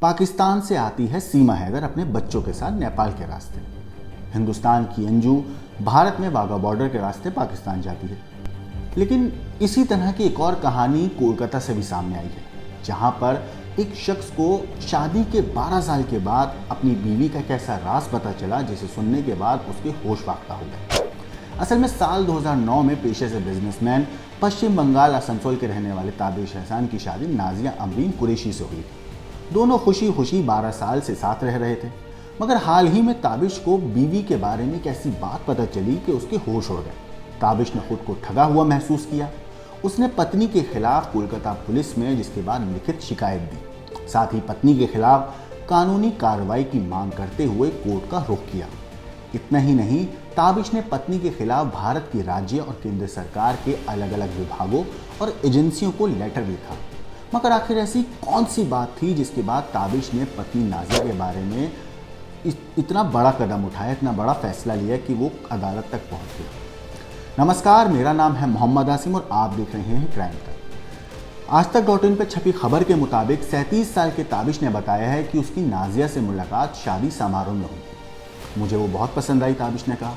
पाकिस्तान से आती है सीमा हैदर अपने बच्चों के साथ नेपाल के रास्ते। हिंदुस्तान की अंजू भारत में वाघा बॉर्डर के रास्ते पाकिस्तान जाती है। लेकिन इसी तरह की एक और कहानी कोलकाता से भी सामने आई है, जहां पर एक शख्स को शादी के 12 साल के बाद अपनी बीवी का एक ऐसा राज पता चला जिसे सुनने के बाद उसके होश वाक्ता हो गए। असल में साल 2009 में पेशे से बिजनेसमैन पश्चिम बंगाल आसनसोल के रहने वाले ताबिश एहसान की शादी नाजिया अमरीन कुरैशी से हुई थी। दोनों खुशी खुशी 12 साल से साथ रह रहे थे, मगर हाल ही में ताबिश को बीवी के बारे में एक ऐसी बात पता चली कि उसके होश उड़ गए। ताबिश ने खुद को ठगा हुआ महसूस किया। उसने पत्नी के खिलाफ कोलकाता पुलिस में जिसके बाद लिखित शिकायत दी। साथ ही पत्नी के खिलाफ कानूनी कार्रवाई की मांग करते हुए कोर्ट का रुख किया। इतना ही नहीं, ताबिश ने पत्नी के खिलाफ भारत की राज्य और केंद्र सरकार के अलग अलग विभागों और एजेंसियों को लेटर लिखा। मगर आखिर ऐसी कौन सी बात थी जिसके बाद ताबिश ने पत्नी नाजिया के बारे में इतना बड़ा कदम उठाया, इतना बड़ा फैसला लिया कि वो अदालत तक पहुंच गया। नमस्कार, मेरा नाम है मोहम्मद आसिम और आप देख रहे हैं क्राइम तक। आज तक.in पर छपी खबर के मुताबिक 37 साल के ताबिश ने बताया है कि उसकी नाजिया से मुलाकात शादी समारोह में हुई। मुझे वो बहुत पसंद आई, ताबिश ने कहा।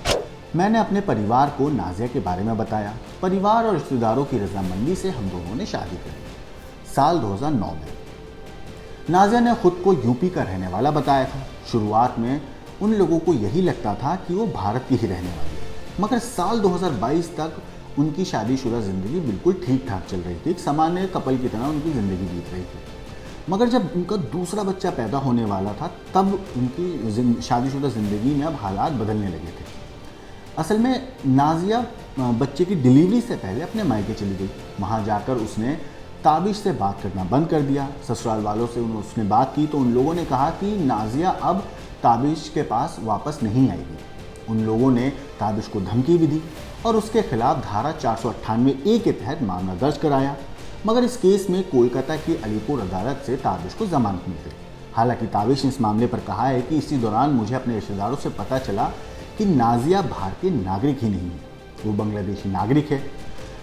मैंने अपने परिवार को नाजिया के बारे में बताया। परिवार और रिश्तेदारों की रजामंदी से हम दोनों ने शादी कर। साल 2009 में नाजिया ने खुद को यूपी का रहने वाला बताया था। शुरुआत में उन लोगों को यही लगता था कि वो भारत की ही रहने वाली है, मगर साल 2022 तक उनकी शादीशुदा ज़िंदगी बिल्कुल ठीक ठाक चल रही थी। एक सामान्य कपल की तरह उनकी ज़िंदगी बीत रही थी। मगर जब उनका दूसरा बच्चा पैदा होने वाला था, तब उनकी शादीशुदा ज़िंदगी में अब हालात बदलने लगे थे। असल में नाजिया बच्चे की डिलीवरी से पहले अपने मायके चली गई। वहाँ जाकर उसने ताबिश से बात करना बंद कर दिया। ससुराल वालों से उसने बात की तो उन लोगों ने कहा कि नाजिया अब ताबिश के पास वापस नहीं आएगी। उन लोगों ने ताबिश को धमकी भी दी और उसके खिलाफ धारा 498A के तहत मामला दर्ज कराया। मगर इस केस में कोलकाता की अलीपुर अदालत से ताबिश को जमानत मिल गई। हालांकि ताबिश ने इस मामले पर कहा है कि इसी दौरान मुझे अपने रिश्तेदारों से पता चला कि नाजिया भारतीय नागरिक ही नहीं है, वो बांग्लादेशी नागरिक है।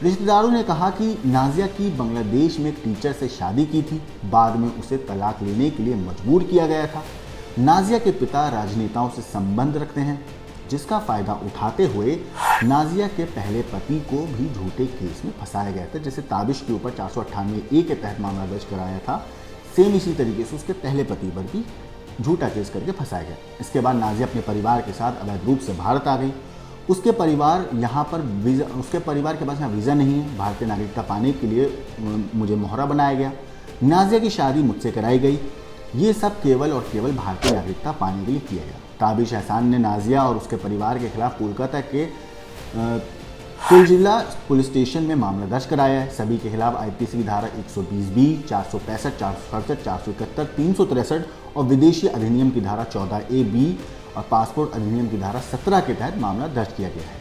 रिश्तेदारों ने कहा कि नाजिया की बांग्लादेश में एक टीचर से शादी की थी। बाद में उसे तलाक लेने के लिए मजबूर किया गया था। नाजिया के पिता राजनेताओं से संबंध रखते हैं, जिसका फ़ायदा उठाते हुए नाजिया के पहले पति को भी झूठे केस में फंसाया गया था। जैसे ताबिश के ऊपर 498A के तहत मामला दर्ज कराया था, सेम इसी तरीके से उसके पहले पति पर भी झूठा केस करके फंसाया गया। इसके बाद नाजिया अपने परिवार के साथ अवैध रूप से भारत आ गई। उसके परिवार के पास यहाँ वीज़ा नहीं है। भारतीय नागरिकता पाने के लिए मुझे मोहरा बनाया गया। नाजिया की शादी मुझसे कराई गई। ये सब केवल और केवल भारतीय नागरिकता पाने के लिए किया गया। ताबिश एहसान ने नाजिया और उसके परिवार के खिलाफ कोलकाता के कुलजिला पुलिस स्टेशन में मामला दर्ज कराया है। सभी के खिलाफ IPC की धारा 120B, 465, 467, 471, 363 और विदेशी अधिनियम की धारा 14A(B) और पासपोर्ट अधिनियम की धारा 17 के तहत मामला दर्ज किया गया है।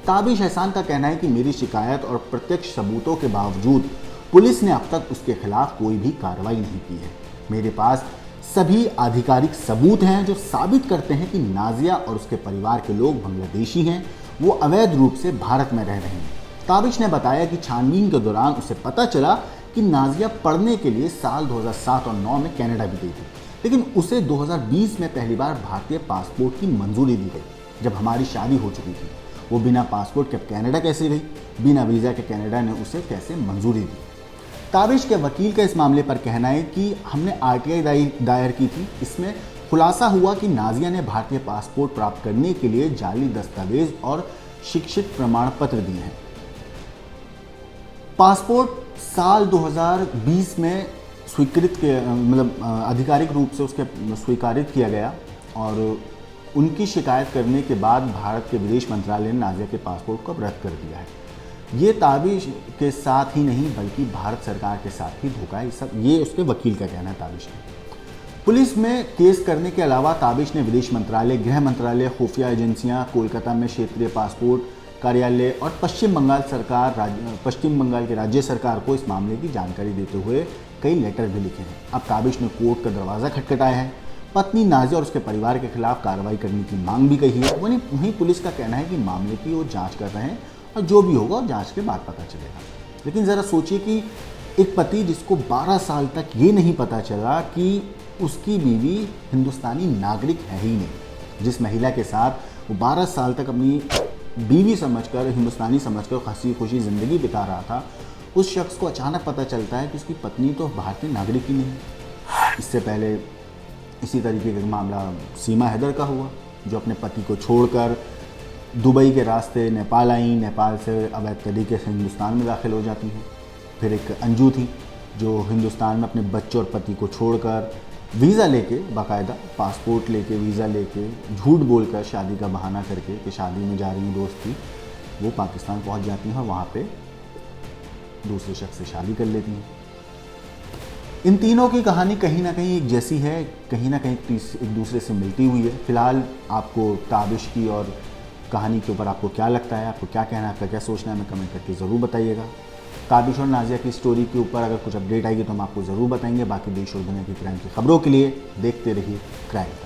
ताबिश एहसान का कहना है कि मेरी शिकायत और प्रत्यक्ष सबूतों के बावजूद पुलिस ने अब तक उसके खिलाफ कोई भी कार्रवाई नहीं की है। मेरे पास सभी आधिकारिक सबूत हैं जो साबित करते हैं कि नाजिया और उसके परिवार के लोग बांग्लादेशी हैं, वो अवैध रूप से भारत में रह रहे हैं। ताबिश ने बताया कि छानबीन के दौरान उसे पता चला कि नाजिया पढ़ने के लिए साल 2007 और 2009 में कनाडा भी गई थी, लेकिन उसे 2020 में पहली बार भारतीय पासपोर्ट की मंजूरी दी गई। जब हमारी शादी हो चुकी थी, वो बिना पासपोर्ट के कनाडा कैसे गई? बिना वीज़ा के कनाडा ने उसे कैसे मंजूरी दी? ताबिश के वकील का इस मामले पर कहना है कि हमने RTI दायर की थी। इसमें खुलासा हुआ कि नाजिया ने भारतीय पासपोर्ट प्राप्त करने के लिए जाली दस्तावेज और शिक्षित प्रमाण पत्र दिए हैं। पासपोर्ट साल 2020 में आधिकारिक रूप से उसके स्वीकारित किया गया और उनकी शिकायत करने के बाद भारत के विदेश मंत्रालय ने नाजिया के पासपोर्ट को रद्द कर दिया है। ये ताबिश के साथ ही नहीं बल्कि भारत सरकार के साथ ही धोखा है। ये उसके वकील का कहना है ताबिश ने। पुलिस में केस करने के अलावा ताबिश ने विदेश मंत्रालय, गृह मंत्रालय, खुफिया एजेंसियां, कोलकाता में क्षेत्रीय पासपोर्ट कार्यालय और पश्चिम बंगाल की राज्य सरकार को इस मामले की जानकारी देते हुए कई लेटर भी लिखे हैं। अब ताबिश ने कोर्ट का दरवाज़ा खटखटाया है। पत्नी नाजिया और उसके परिवार के खिलाफ कार्रवाई करने की मांग भी कही है। वहीं पुलिस का कहना है कि मामले की वो जाँच कर रहे हैं और जो भी होगा जांच के बाद पता चलेगा। लेकिन ज़रा सोचिए कि एक पति जिसको 12 साल तक ये नहीं पता चला कि उसकी बीवी हिंदुस्तानी नागरिक है ही नहीं। जिस महिला के साथ वो 12 साल तक अपनी बीवी समझकर, हिंदुस्तानी समझकर हंसी खुशी ज़िंदगी बिता रहा था, उस शख्स को अचानक पता चलता है कि उसकी पत्नी तो भारतीय नागरिक ही नहीं। इससे पहले इसी तरीके का मामला सीमा हैदर का हुआ, जो अपने पति को छोड़कर दुबई के रास्ते नेपाल आई, नेपाल से अवैध तरीके से हिंदुस्तान में दाखिल हो जाती हैं। फिर एक अंजू थी जो हिंदुस्तान में अपने बच्चों और पति को छोड़कर वीज़ा लेके, बाकायदा पासपोर्ट लेके, वीज़ा लेके, झूठ बोलकर शादी का बहाना करके कि शादी में जा रही दोस्त थी, वो पाकिस्तान पहुंच जाती हैं और वहाँ पे दूसरे शख्स से शादी कर लेती हैं। इन तीनों की कहानी कहीं ना कहीं एक जैसी है, कहीं ना कहीं एक दूसरे से मिलती हुई है। फिलहाल आपको ताबिश की और कहानी के ऊपर आपको क्या लगता है, आपको क्या कहना है, आपका क्या सोचना है, हमें कमेंट करके ज़रूर बताइएगा। ताबिश और नाजिया की स्टोरी के ऊपर अगर कुछ अपडेट आएगी तो हम आपको ज़रूर बताएंगे। बाकी देश और दुनिया की क्राइम की खबरों के लिए देखते रहिए क्राइम।